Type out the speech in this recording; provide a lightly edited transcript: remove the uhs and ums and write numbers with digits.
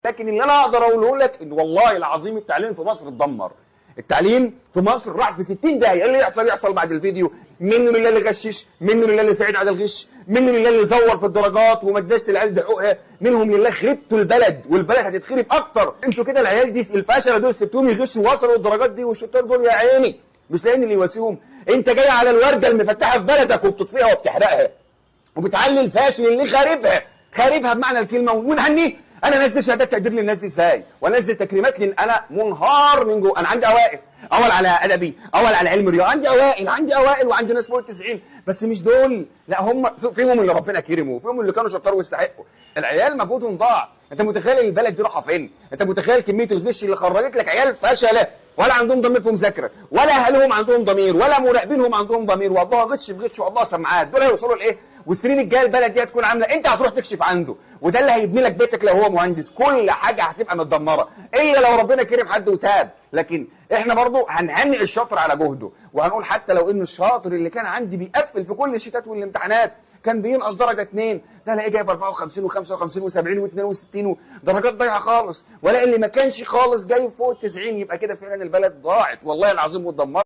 لكن اللي انا اقدر اقوله لك ان والله العظيم التعليم في مصر اتدمر. التعليم في مصر راح في 60 داهيه. اللي يحصل بعد الفيديو، منه لله اللي غشش، منه لله اللي ساعد على الغش، منه لله اللي زور في الدرجات وما اداش العيال دي حقوقها، منهم لله خربتوا البلد والبلد هتتخرب اكتر. انتوا كده العيال دي الفشله دول سبتوهم يغشوا ووصلوا الدرجات دي، والشطار دول يا عيني مش لاقيين اللي يواسيهم. انت جاي على الورده المفتحه في بلدك وبتطفيها وبتحرقها وبتعلي الفاشل اللي خاربها بمعنى الكلمه ونهنيه. انا انزل شهادات تقدير للناس دي ازاي؟ وانزل تكريمات لان انا منهار من جوه. انا عندي اوائل، اول على ادبي، اول على علم رياضه، عندي اوائل وعندي ناس فوق ال 90، بس مش دول، لا هم فيهم اللي ربنا كرمه وفيهم اللي كانوا شطار ويستحقوا. العيال مجهودهم ضاع. انت متخيل البلد دي رايحه فين؟ انت متخيل كميه الغش اللي خرجت لك عيال فشله ولا عندهم ضمير في مذاكره، ولا اهاليهم عندهم ضمير، ولا مراقبينهم عندهم ضمير، والله غش في غش والله سماعات. دول هيوصلوا لايه؟ والسنين الجايه البلد دي هتكون عامله، انت هتروح تكشف عنده، وده اللي هيبني لك بيتك لو هو مهندس. كل حاجه هتبقى متدمره الا لو ربنا كرم حد وتاب. لكن احنا برضو هنهنئ الشاطر على جهده، وهنقول حتى لو ان الشاطر اللي كان عندي بيقفل في كل الشتات والامتحانات كان بينقص درجه 2، ده الاقيه جايب 54 و55 و70 و62 درجات ضايعه خالص، ولا اللي ما كانش خالص جايب فوق ال 90. يبقى كده فعلا البلد ضاعت والله العظيم واتدمرت.